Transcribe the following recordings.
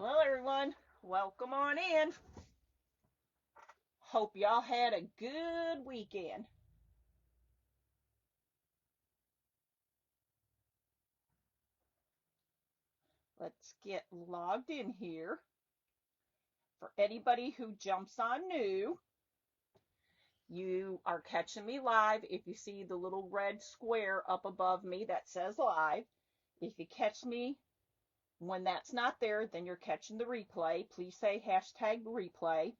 Hello, everyone. Welcome on in. Hope y'all had a good weekend. Let's get logged in here. For anybody who jumps on new, you are catching me live. If you see the little red square up above me that says live, if you catch me when that's not there, then you're catching the replay. Please say hashtag replay.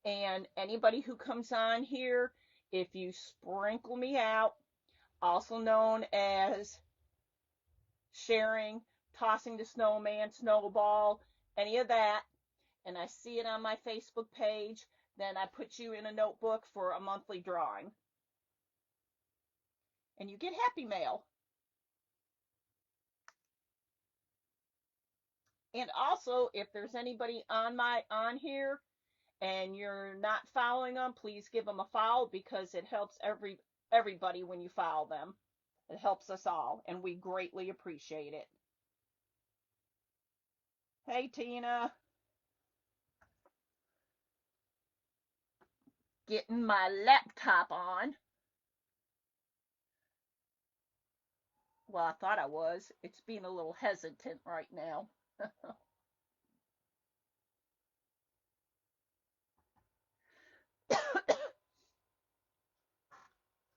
And anybody who comes on here, if you sprinkle me out, also known as sharing, tossing the snowman, snowball, any of that, and I see it on my Facebook page, then I put you in a notebook for a monthly drawing. And you get happy mail. And also, if there's anybody on here and you're not following them, please give them a follow because it helps everybody when you follow them. It helps us all, and we greatly appreciate it. Hey, Tina. Getting my laptop on. Well, I thought I was. It's being a little hesitant right now.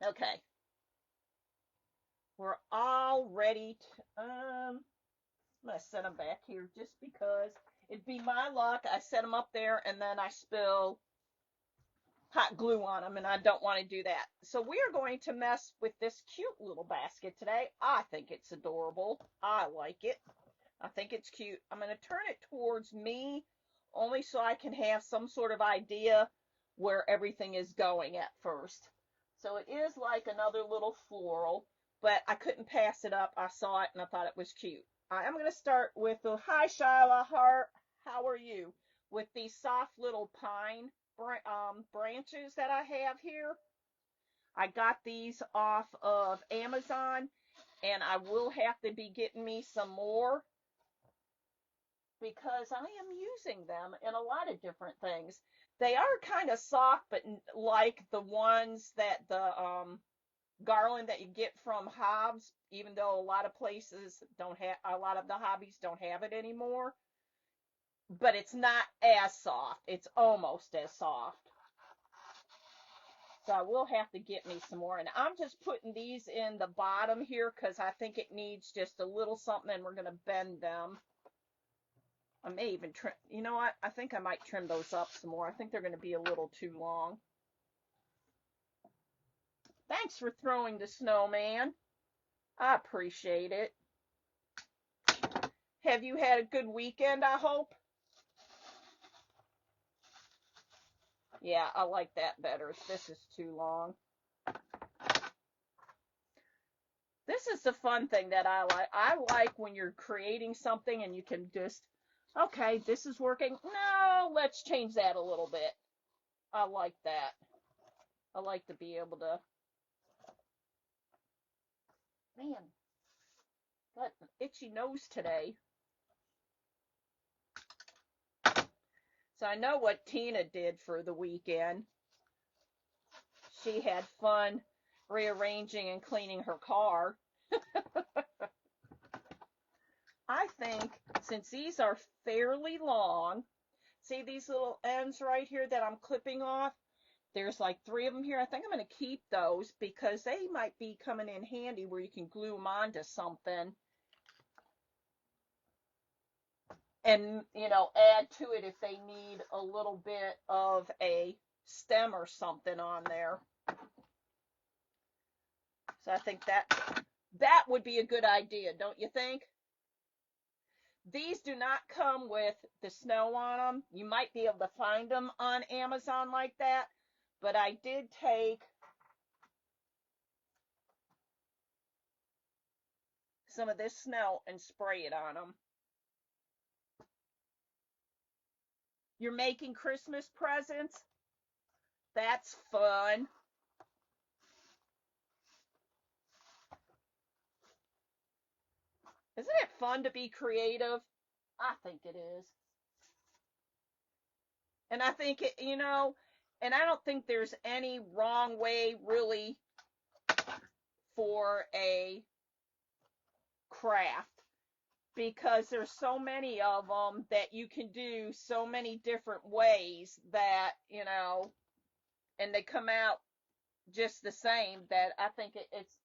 Okay. We're all ready to, I'm going to set them back here just because it'd be my luck. I set them up there and then I spill hot glue on them and I don't want to do that. So we are going to mess with this cute little basket today. I think it's adorable. I like it. I think it's cute. I'm going to turn it towards me only so I can have some sort of idea where everything is going at first. So it is like another little floral, but I couldn't pass it up. I saw it and I thought it was cute. I'm going to start with the hi Shyla, how are you? With these soft little pine branches that I have here. I got these off of Amazon and I will have to be getting me some more because I am using them in a lot of different things. They are kind of soft, but like the ones that the garland that you get from Hobbs, even though a lot of places don't have, a lot of the hobbies don't have it anymore. But it's not as soft. It's almost as soft. So I will have to get me some more. And I'm just putting these in the bottom here because I think it needs just a little something and we're going to bend them. I may even trim, you know what? I think I might trim those up some more. I think they're going to be a little too long. Thanks for throwing the snowman. I appreciate it. Have you had a good weekend, I hope? Yeah, I like that better. This is too long. This is the fun thing that I like. I like when you're creating something and you can just, okay, this is working. No, let's change that a little bit. I like that. I like to be able to, man, got an itchy nose today. So I know what Tina did for the weekend. She had fun rearranging and cleaning her car. I think since these are fairly long, see these little ends right here that I'm clipping off? There's like 3 of them here. I think I'm going to keep those because they might be coming in handy where you can glue them onto something and, you know, add to it if they need a little bit of a stem or something on there. So I think that would be a good idea, don't you think? These do not come with the snow on them. You might be able to find them on Amazon like that, but I did take some of this snow and spray it on them. You're making Christmas presents? That's fun. Isn't it fun to be creative? I think it is. And I think it, and I don't think there's any wrong way really for a craft because there's so many of them that you can do so many different ways that, and they come out just the same that I think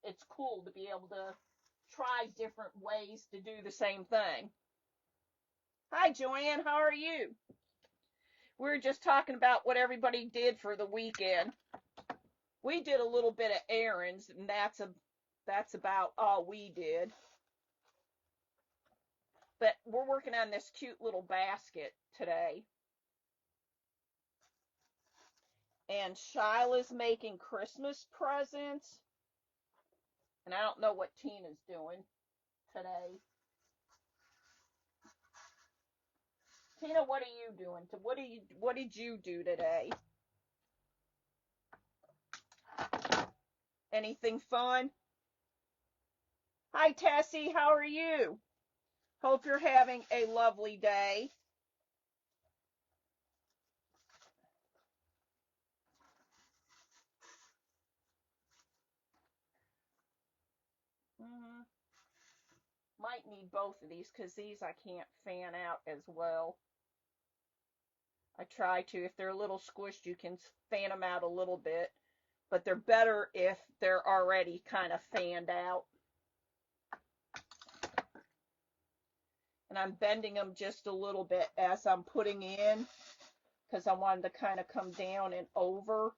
it's cool to be able to try different ways to do the same thing. Hi Joanne, how are you? We were just talking about what everybody did for the weekend. We did a little bit of errands, and that's about all we did. But we're working on this cute little basket today. And Shyla's making Christmas presents. And I don't know what Tina's doing today. Tina, what are you doing? What did you do today? Anything fun? Hi Tessie, how are you? Hope you're having a lovely day. Mm-hmm. Might need both of these because these I can't fan out as well. I try to. If they're a little squished, you can fan them out a little bit, but they're better if they're already kind of fanned out. And I'm bending them just a little bit as I'm putting in because I wanted to kind of come down and over.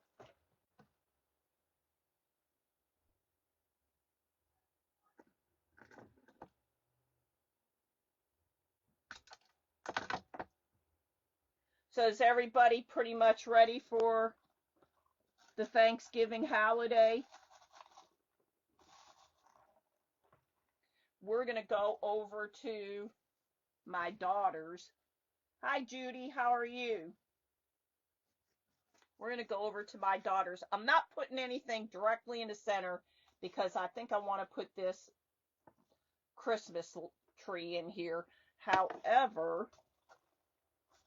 So is everybody pretty much ready for the Thanksgiving holiday? We're going to go over to my daughters. Hi, Judy. How are you? We're going to go over to my daughters. I'm not putting anything directly in the center because I think I want to put this Christmas tree in here. However,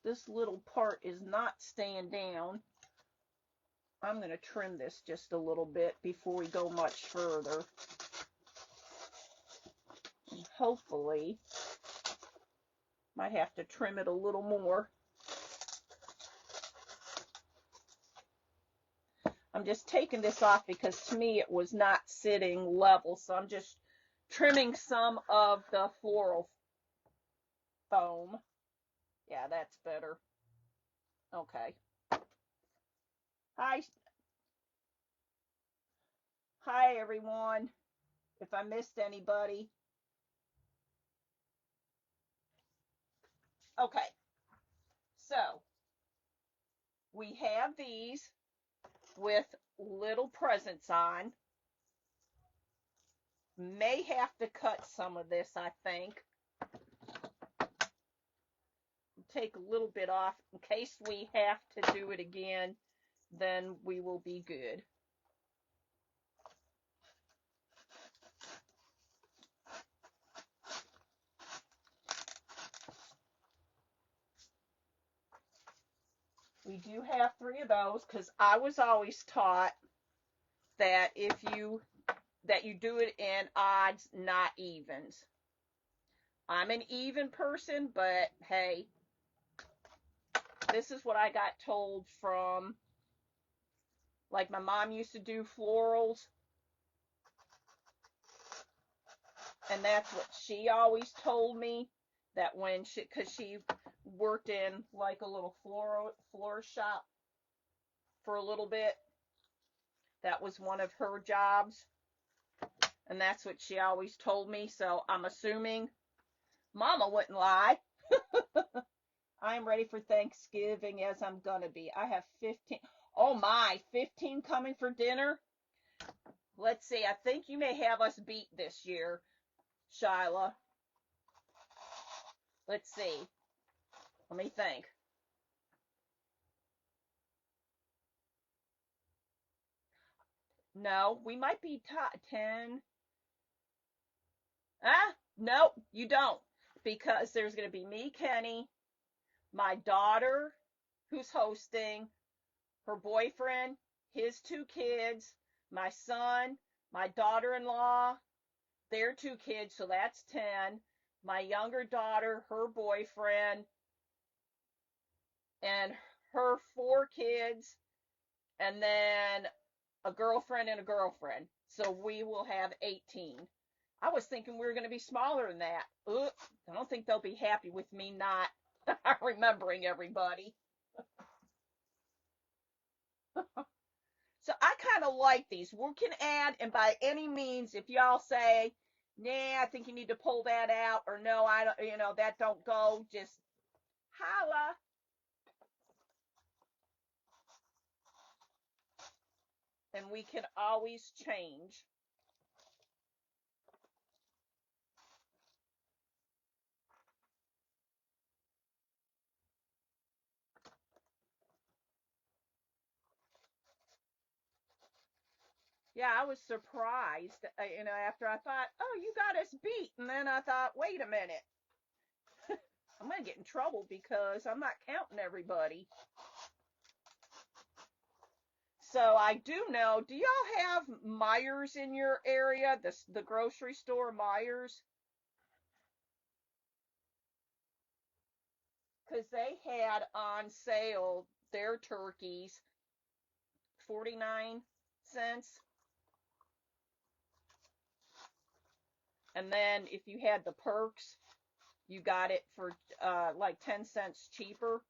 this little part is not staying down. I'm going to trim this just a little bit before we go much further. And hopefully, might have to trim it a little more. I'm just taking this off because to me it was not sitting level, so I'm just trimming some of the floral foam. Yeah, that's better. Okay. Hi. Hi, everyone. If I missed anybody. Okay. So, we have these with little presents on. May have to cut some of this, I think. Take a little bit off in case we have to do it again, then we will be good. We do have 3 of those because I was always taught that you do it in odds, not evens. I'm an even person, but hey, this is what I got told from, like, my mom used to do florals, and that's what she always told me, that when because she worked in like a little floral shop for a little bit. That was one of her jobs, and that's what she always told me, so I'm assuming Mama wouldn't lie. I am ready for Thanksgiving as I'm gonna be. I have 15. Oh my, 15 coming for dinner? Let's see. I think you may have us beat this year, Shyla. Let's see. Let me think. No, we might be top 10. Ah, no, you don't. because there's going to be me, Kenny, my daughter, who's hosting, her boyfriend, his two kids, my son, my daughter-in-law, their two kids, so that's 10, my younger daughter, her boyfriend, and her four kids, and then a girlfriend and a girlfriend. So we will have 18. I was thinking we were going to be smaller than that. Ugh, I don't think they'll be happy with me not remembering everybody. So I kind of like these. We can add, and by any means, if y'all say, nah, I think you need to pull that out, or no, I don't, that don't go, just holla. And we can always change. Yeah, I was surprised, after I thought, oh, you got us beat. And then I thought, wait a minute. I'm going to get in trouble because I'm not counting everybody. So I do know, do y'all have Myers in your area? The grocery store Myers? Because they had on sale their turkeys 49 cents. And then if you had the perks, you got it for like 10 cents cheaper.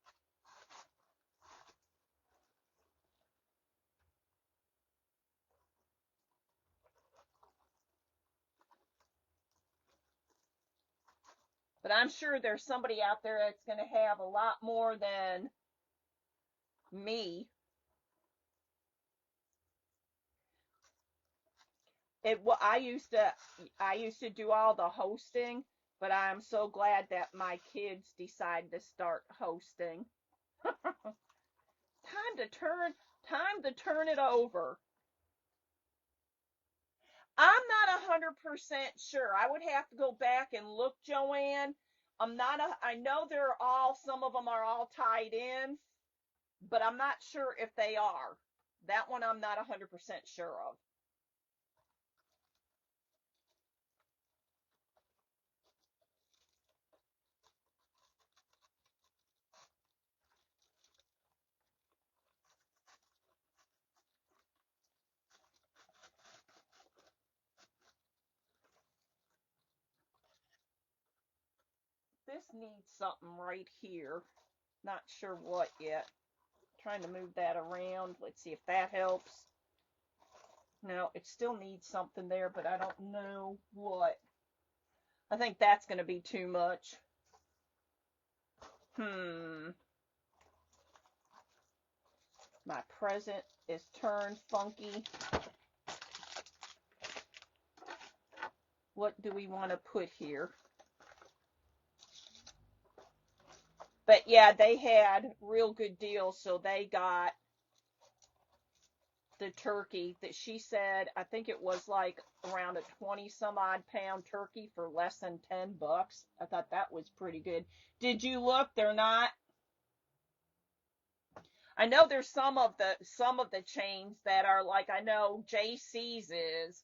But I'm sure there's somebody out there that's going to have a lot more than me. I used to do all the hosting, but I'm so glad that my kids decided to start hosting. Time to turn time to turn it over. I'm not 100% sure. I would have to go back and look, Joanne. I know some of them are all tied in, but I'm not sure if they are. That one I'm not 100% sure of. This needs something right here. Not sure what yet. Trying to move that around. Let's see if that helps. No, it still needs something there, but I don't know what. I think that's going to be too much. Hmm. My present is turned funky. What do we want to put here? But yeah, they had real good deals, so they got the turkey that she said, I think it was like around a 20 some odd pound turkey for less than $10. I thought that was pretty good. Did you look? They're not. I know there's some of the chains that are like, I know JC's is.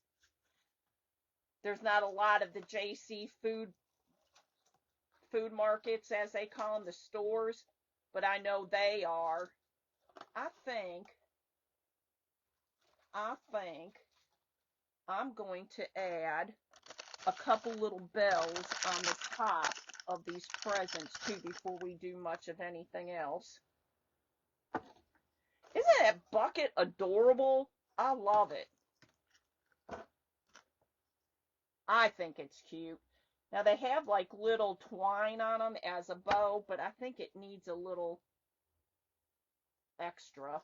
There's not a lot of the JC food markets, as they call them, the stores, but I know they are. I think I think I'm going to add a couple little bells on the top of these presents too before we do much of anything else. Isn't that bucket adorable? I love it. I think it's cute. Now they have like little twine on them as a bow, but I think it needs a little extra.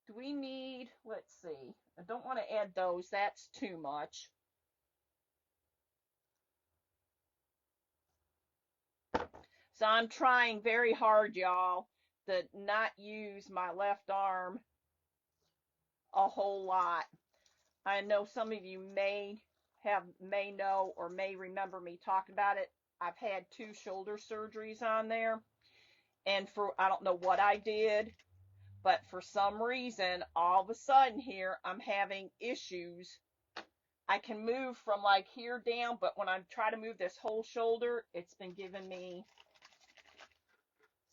Do we need, let's see. I don't want to add those. That's too much. So I'm trying very hard, y'all, to not use my left arm a whole lot. I know some of you may may know or may remember me talking about it, I've had 2 shoulder surgeries on there. And I don't know what I did, but for some reason, all of a sudden here, I'm having issues. I can move from like here down, but when I try to move this whole shoulder, it's been giving me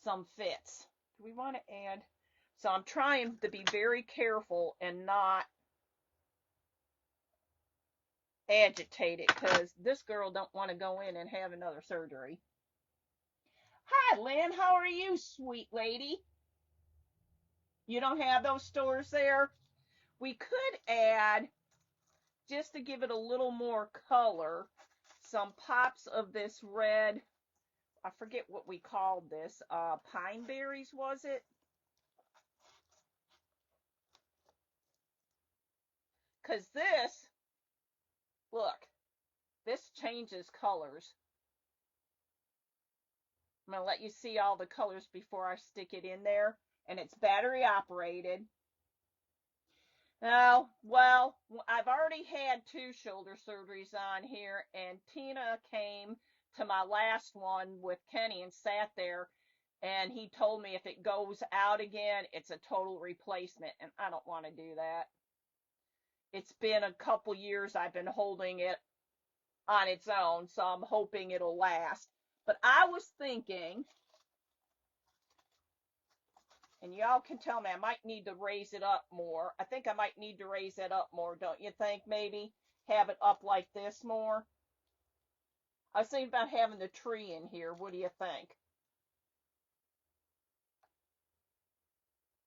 some fits. Do we want to add? So I'm trying to be very careful and not agitate it, because this girl don't want to go in and have another surgery. Hi, Lynn. How are you, sweet lady? You don't have those stores there? We could add, just to give it a little more color, some pops of this red. I forget what we called this. Pine berries, was it? Because this, look, this changes colors. I'm going to let you see all the colors before I stick it in there. And it's battery operated. Now, well, I've already had 2 shoulder surgeries on here, and Tina came to my last one with Kenny and sat there, and he told me if it goes out again, it's a total replacement, and I don't want to do that. It's been a couple years I've been holding it on its own, so I'm hoping it'll last. But I was thinking, and y'all can tell me, I might need to raise it up more. I think I might need to raise it up more, don't you think? Maybe have it up like this more. I was thinking about having the tree in here. What do you think?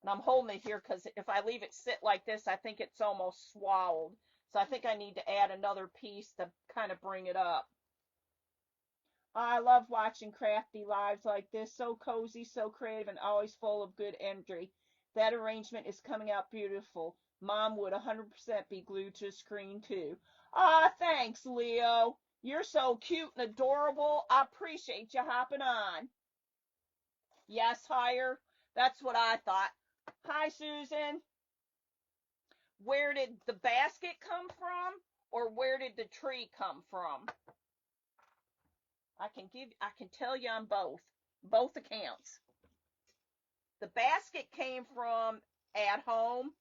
And I'm holding it here because if I leave it sit like this, I think it's almost swallowed. So I think I need to add another piece to kind of bring it up. I love watching crafty lives like this. So cozy, so creative, and always full of good energy. That arrangement is coming out beautiful. Mom would 100% be glued to the screen too. Ah, thanks, Leo. You're so cute and adorable. I appreciate you hopping on. Yes, higher. That's what I thought. Hi, Susan. Where did the basket come from, or where did the tree come from? I can tell you on both accounts. The basket came from At Home,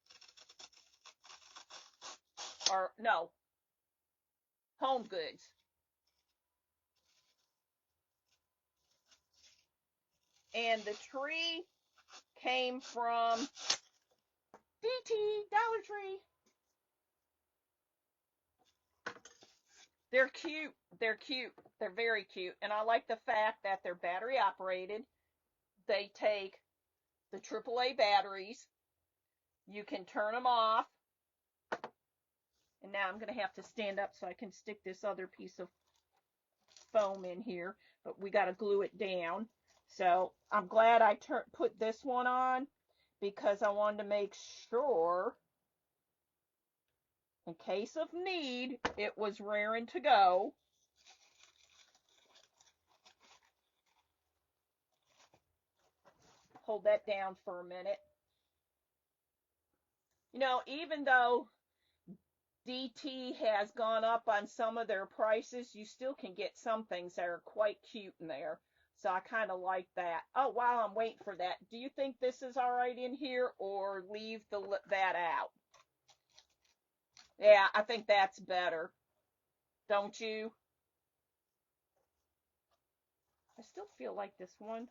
or no, Home Goods. And the tree came from DT, Dollar Tree. They're cute. They're cute. They're very cute. And I like the fact that they're battery operated. They take the AAA batteries. You can turn them off. And now I'm going to have to stand up so I can stick this other piece of foam in here. But we got to glue it down. So I'm glad I put this one on, because I wanted to make sure, in case of need, it was raring to go. Hold that down for a minute. You know, even though DT has gone up on some of their prices, you still can get some things that are quite cute in there. So I kind of like that. Oh, while I'm waiting for that, do you think this is all right in here, or leave that out? Yeah, I think that's better. Don't you? I still feel like this one.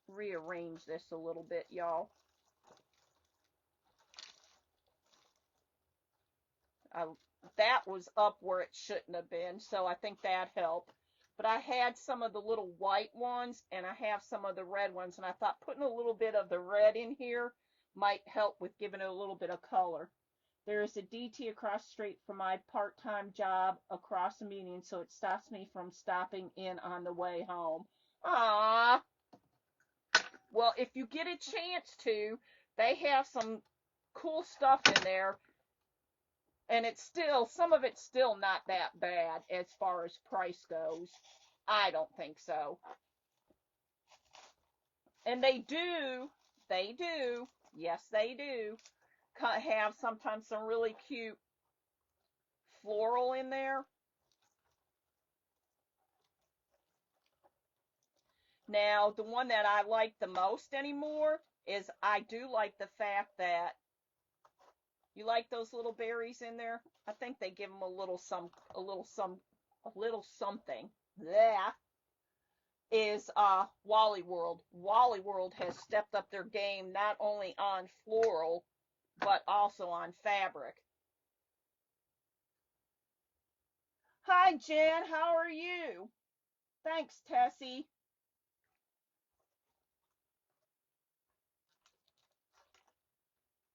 Rearrange this a little bit, y'all. That was up where it shouldn't have been, so I think that helped. But I had some of the little white ones, and I have some of the red ones, and I thought putting a little bit of the red in here might help with giving it a little bit of color. There is a DT across the street from my part-time job across the median, so it stops me from stopping in on the way home. Ah, well, if you get a chance to, they have some cool stuff in there. And it's still, some of it's still not that bad as far as price goes. I don't think so. And they do, yes, they do have sometimes some really cute floral in there. Now, the one that I like the most anymore is I do like the fact that you like those little berries in there. I think they give them a little something. That is Wally World. Wally World has stepped up their game not only on floral but also on fabric. Hi Jen, how are you? Thanks, Tessie.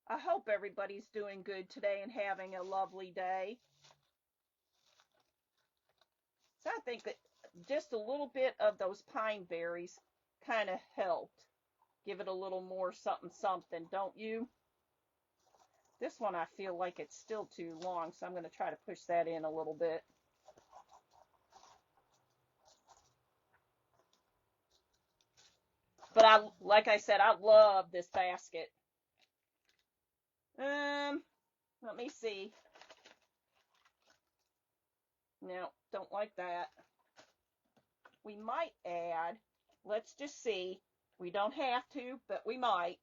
I hope everybody's doing good today and having a lovely day. So I think that just a little bit of those pine berries kind of helped give it a little more something something, don't you? This one I feel like it's still too long, so I'm going to try to push that in a little bit. But like I said, I love this basket. Let me see. No, don't like that. We might add, let's just see. We don't have to, but we might.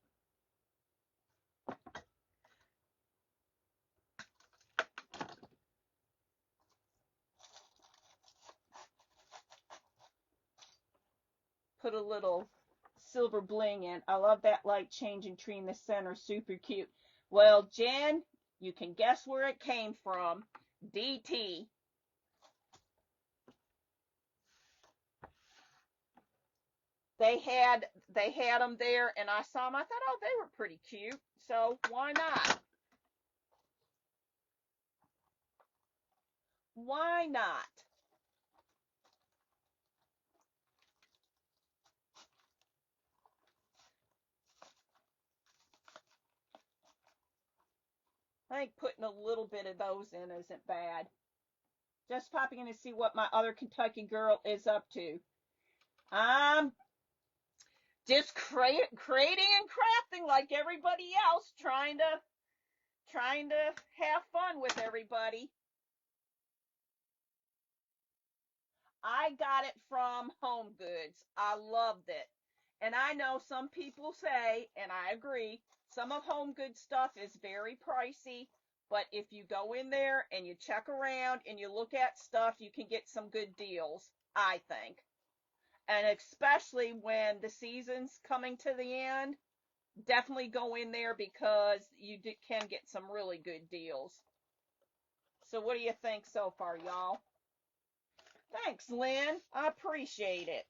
Put a little silver bling in. I love that light changing tree in the center. Super cute. Well, Jen, you can guess where it came from. DT. They had them there, and I saw them. I thought, oh, they were pretty cute. So why not? Why not? I think putting a little bit of those in isn't bad. Just popping in to see what my other Kentucky girl is up to. I'm just creating and crafting like everybody else, trying to have fun with everybody. I got it from Home Goods. I loved it. And I know some people say, and I agree, some of Home Goods stuff is very pricey, but if you go in there and you check around and you look at stuff, you can get some good deals, I think. And especially when the season's coming to the end, definitely go in there because you can get some really good deals. So what do you think so far, y'all? Thanks, Lynn. I appreciate it.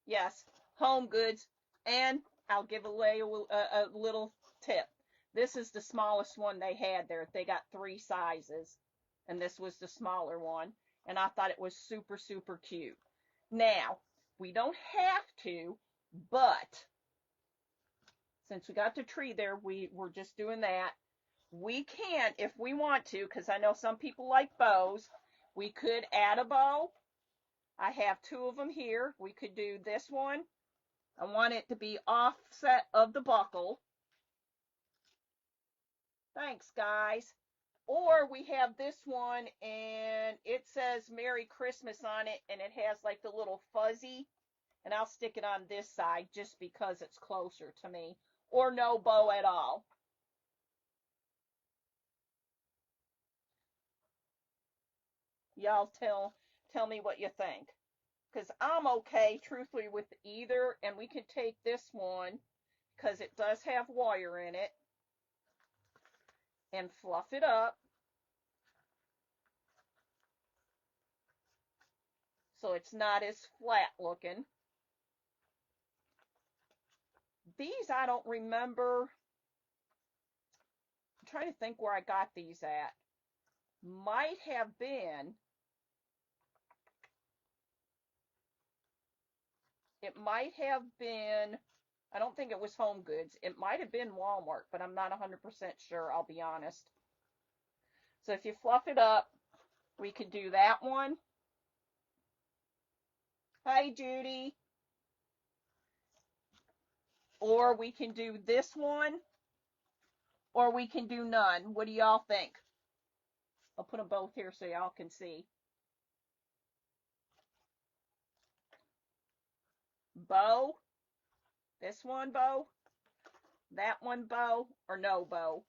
Yes, Home Goods. And I'll give away a little tip. This is the smallest one they had there. They got three sizes, and this was the smaller one. And I thought it was super, super cute. Now, we don't have to, but since we got the tree there, we're just doing that. We can, if we want to, because I know some people like bows, we could add a bow. I have two of them here. We could do this one. I want it to be offset of the buckle. Thanks, guys. Or we have this one and it says Merry Christmas on it and it has like the little fuzzy. And I'll stick it on this side just because it's closer to me. Or no bow at all. Y'all tell me what you think. Because I'm okay, truthfully, with either. And we can take this one because it does have wire in it and fluff it up so it's not as flat looking. These I don't remember. I'm trying to think where I got these at. Might have been, it might have been, I don't think it was Home Goods. It might have been Walmart, but I'm not 100% sure, I'll be honest. So if you fluff it up, We could do that one. Hi, Judy. Or we can do this one, or we can do none. What do y'all think? I'll put them both here so y'all can see. Bow. This one bow. That one bow, or no bow.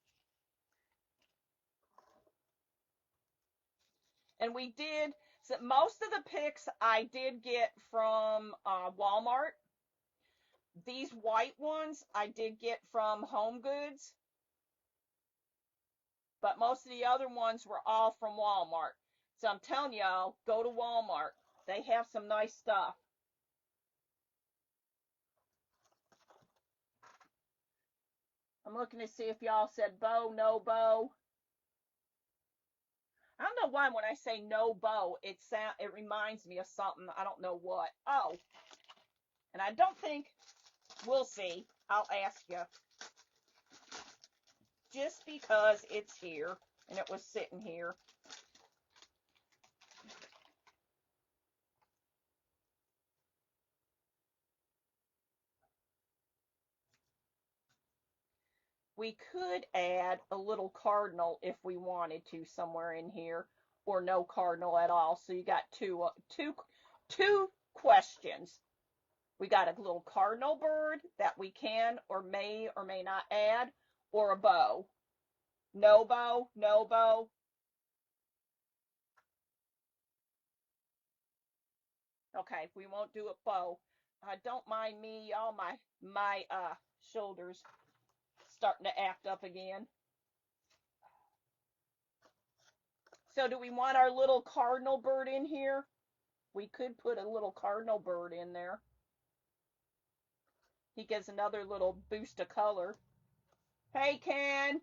And we did, so most of the picks I did get from Walmart. These white ones I did get from Home Goods, but most of the other ones were all from Walmart. So I'm telling y'all, go to Walmart. They have some nice stuff. I'm looking to see if y'all said bow, no bow. I don't know why when I say no bow, it reminds me of something. I don't know what. Oh, and I don't think, we'll see. I'll ask you. Just because it's here and it was sitting here. We could add a little cardinal if we wanted to somewhere in here, or no cardinal at all. So you got two questions. We got a little cardinal bird that we can or may not add, or a bow. No bow, no bow. Okay, we won't do a bow. Don't mind me, y'all. My shoulders starting to act up again. So do we want our little cardinal bird in here? We could put a little cardinal bird in there. He gives another little boost of color. Hey, Ken.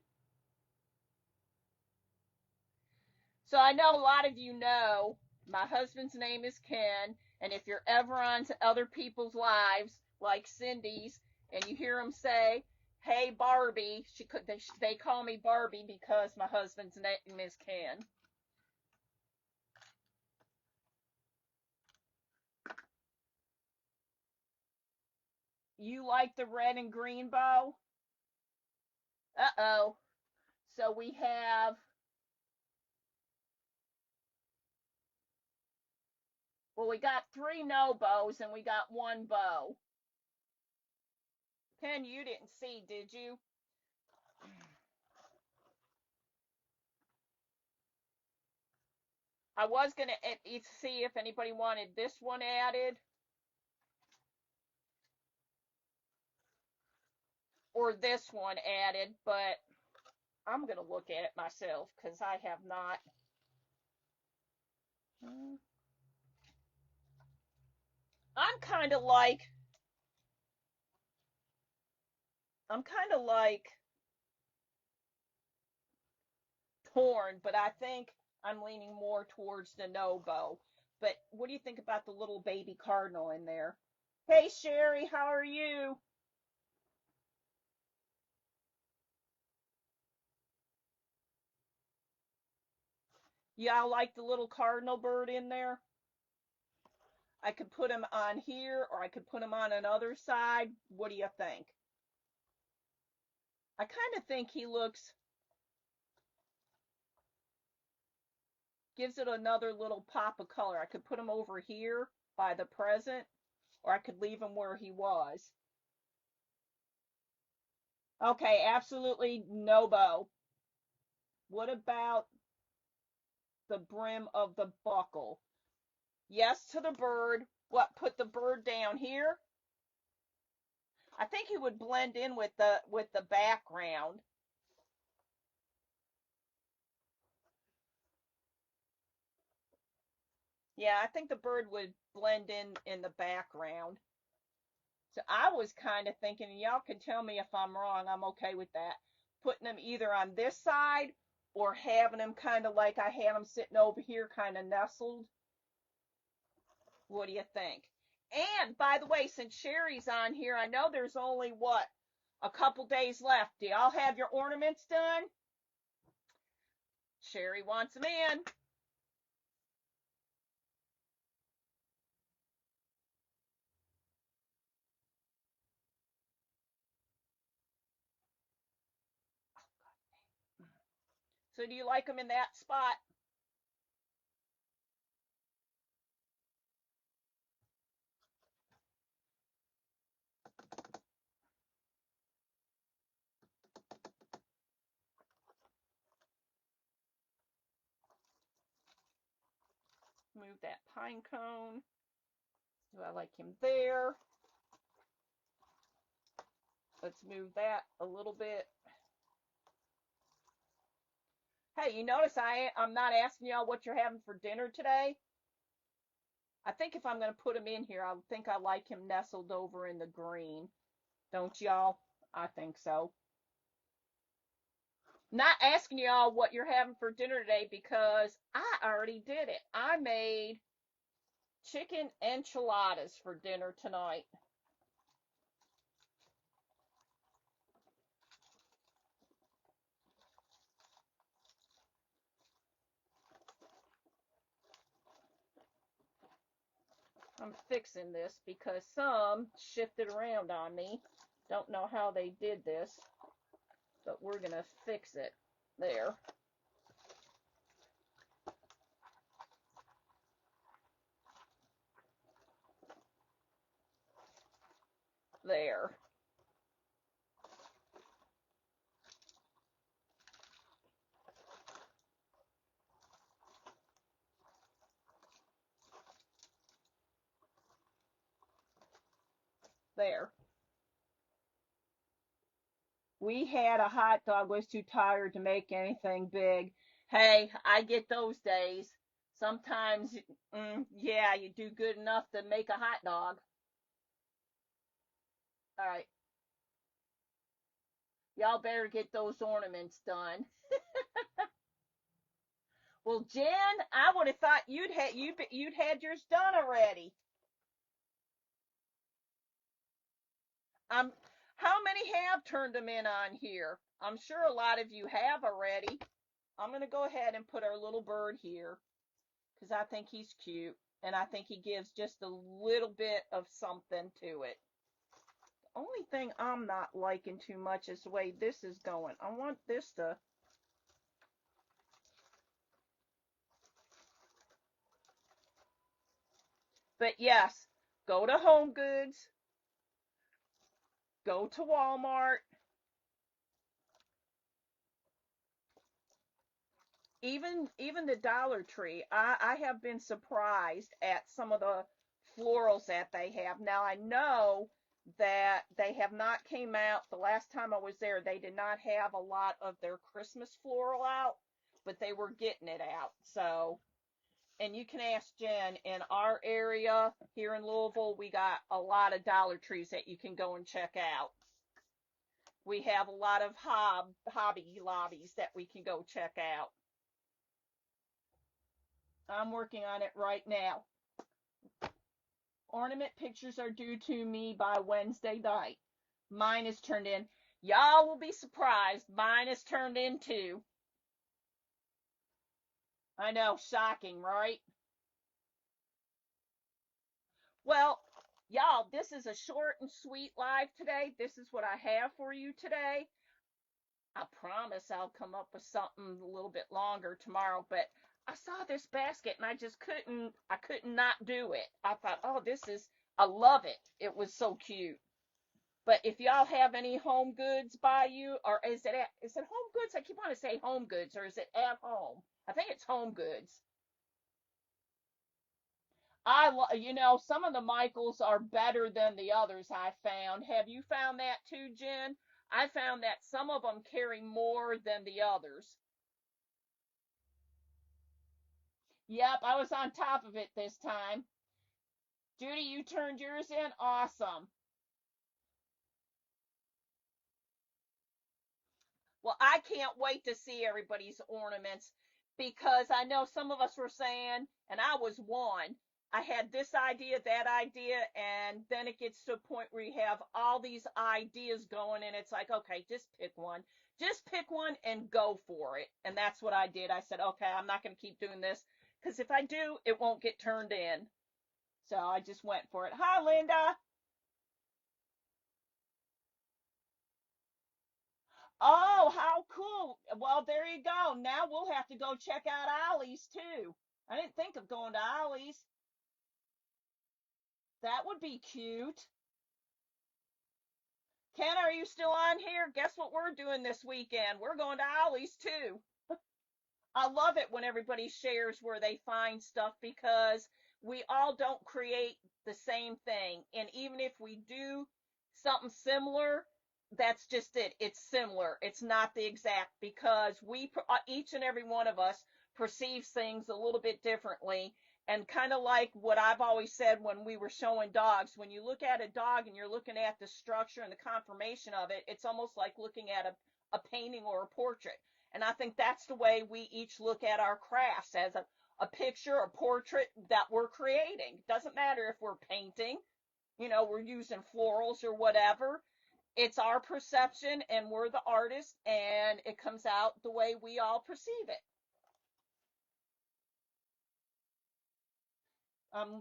So I know a lot of you know my husband's name is Ken, and if you're ever on other people's lives, like Cindy's, and you hear them say, "Hey, Barbie," they call me Barbie because my husband's name is Ken. You like the red and green bow? Uh-oh. So we have, well, we got 3 no bows and we got 1 bow. Ken, you didn't see, did you? I was going to see if anybody wanted this one added or this one added, but I'm going to look at it myself because I have not. I'm kind of like, I'm kind of like torn, but I think I'm leaning more towards the no bow. But what do you think about the little baby cardinal in there? Hey, Sherry, how are you? Y'all like the little cardinal bird in there? I could put him on here or I could put him on another side. What do you think? I kind of think he gives it another little pop of color. I could put him over here by the present, or I could leave him where he was. Okay, absolutely no bow. What about the brim of the buckle? Yes to the bird. What, put the bird down here? I think he would blend in with the background. Yeah, I think the bird would blend in the background. So I was kind of thinking, and y'all can tell me if I'm wrong, I'm okay with that. Putting them either on this side or having them kind of like I had them sitting over here, kind of nestled. What do you think? And by the way, since Sherry's on here, I know there's only what, a couple days left. Do y'all have your ornaments done? Sherry wants them in. So do you like them in that spot? Move that pine cone. Do I like him there? Let's move that a little bit. Hey, you notice I'm not asking y'all what you're having for dinner today? I think if I'm going to put him in here, I think I like him nestled over in the green. Don't y'all? I think so. Not asking y'all what you're having for dinner today because I already did it. I made chicken enchiladas for dinner tonight. I'm fixing this because some shifted around on me. Don't know how they did this, but we're going to fix it. There. There. There. We had a hot dog, was too tired to make anything big. Hey, I get those days. Sometimes, yeah, you do good enough to make a hot dog. All right, y'all better get those ornaments done. Well, Jen, I would have thought you'd had yours done already. Um, how many have turned them in on here? I'm sure a lot of you have already. I'm gonna go ahead and put our little bird here because I think he's cute and I think he gives just a little bit of something to it. The only thing I'm not liking too much is the way this is going. I want this to. But yes, go to Home Goods, go to Walmart, even the Dollar Tree. I have been surprised at some of the florals that they have. Now I know that they have not came out. The last time I was there, they did not have a lot of their Christmas floral out, but they were getting it out. So, and you can ask Jen, in our area here in Louisville, we got a lot of Dollar Trees that you can go and check out. We have a lot of Hobby Lobbies that we can go check out. I'm working on it right now. Ornament pictures are due to me by Wednesday night. Mine is turned in. Y'all will be surprised. Mine is turned in too. I know, shocking, right? Well, y'all, this is a short and sweet live today. This is what I have for you today. I promise I'll come up with something a little bit longer tomorrow, but I saw this basket and I couldn't not do it. I thought, oh, I love it. It was so cute. But if y'all have any Home Goods by you, or is it Home Goods? I keep wanting to say Home Goods, or is it at home? I think it's Home Goods. Some of the Michaels are better than the others I found. Have you found that too, Jen? I found that some of them carry more than the others. Yep, I was on top of it this time. Judy, you turned yours in? Awesome. Well, I can't wait to see everybody's ornaments because I know some of us were saying, and I was one, I had this idea, that idea, and then it gets to a point where you have all these ideas going, and it's like, okay, just pick one. Just pick one and go for it. And that's what I did. I said, okay, I'm not going to keep doing this because if I do, it won't get turned in. So I just went for it. Hi, Linda. Oh, how cool. Well, there you go. Now have to go check out Ollie's too. I didn't think of going to Ollie's. That would be cute. Ken, are you still on here? Guess what we're doing this weekend? We're going to Ollie's too. I love it when everybody shares where they find stuff because we all don't create the same thing. And even if we do something similar, that's just it. It's similar. It's not the exact because each and every one of us perceives things a little bit differently. And kind of like what I've always said when we were showing dogs, when you look at a dog and you're looking at the structure and the conformation of it, it's almost like looking at a painting or a portrait. And I think that's the way we each look at our crafts as a picture, a portrait that we're creating. Doesn't matter if we're painting, we're using florals or whatever. It's our perception and we're the artist and it comes out the way we all perceive it.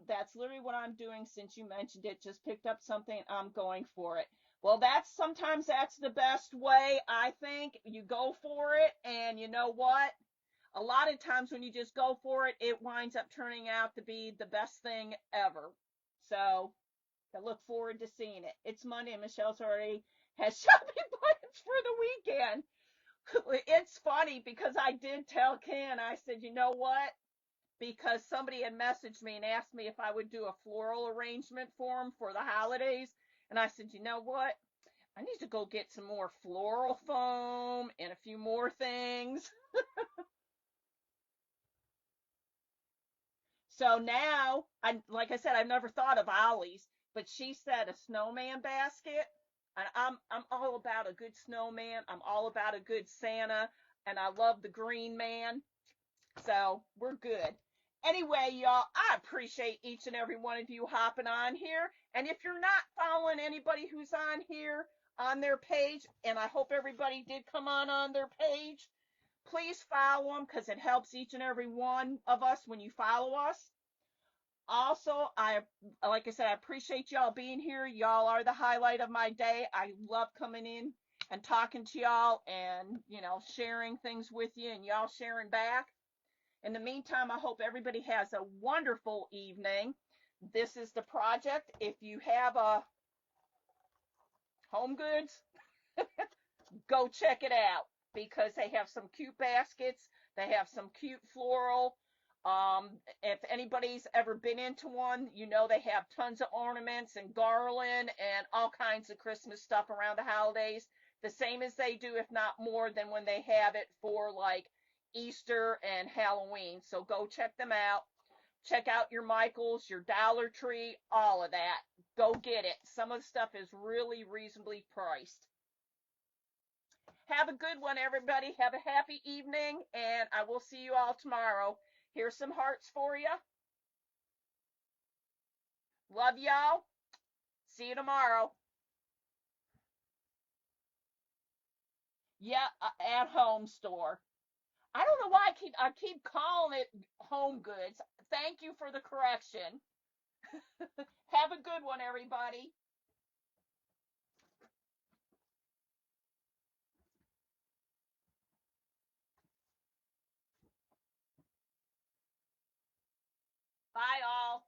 That's literally what I'm doing since you mentioned it. Just picked up something. I'm going for it. Well, sometimes that's the best way. I think you go for it, and you know what? A lot of times when you just go for it, it winds up turning out to be the best thing ever. So I look forward to seeing it. It's Monday, and Michelle's already has shopping plans for the weekend. It's funny because I did tell Ken, I said, you know what? Because somebody had messaged me and asked me if I would do a floral arrangement for them for the holidays. And I said, you know what? I need to go get some more floral foam and a few more things. So now, like I said, I've never thought of Ollie's, but she said a snowman basket. And I'm all about a good snowman. I'm all about a good Santa, and I love the green man. So we're good. Anyway, y'all, I appreciate each and every one of you hopping on here. And if you're not following anybody who's on here on their page, and I hope everybody did come on their page, please follow them because it helps each and every one of us when you follow us. Also, like I said, I appreciate y'all being here. Y'all are the highlight of my day. I love coming in and talking to y'all and, sharing things with you and y'all sharing back. In the meantime, I hope everybody has a wonderful evening. This is the project. If you have a home goods, go check it out because they have some cute baskets. They have some cute floral. If anybody's ever been into one, they have tons of ornaments and garland and all kinds of Christmas stuff around the holidays. The same as they do, if not more than when they have it for like Easter and Halloween. So go check them out. Check out your Michaels, your Dollar Tree, all of that. Go get it. Some of the stuff is really reasonably priced. Have a good one, everybody. Have a happy evening, and I will see you all tomorrow. Here's some hearts for you. Love y'all. See you tomorrow. Yeah, at home store. I don't know why I keep calling it home goods. Thank you for the correction. Have a good one, everybody. Bye, all.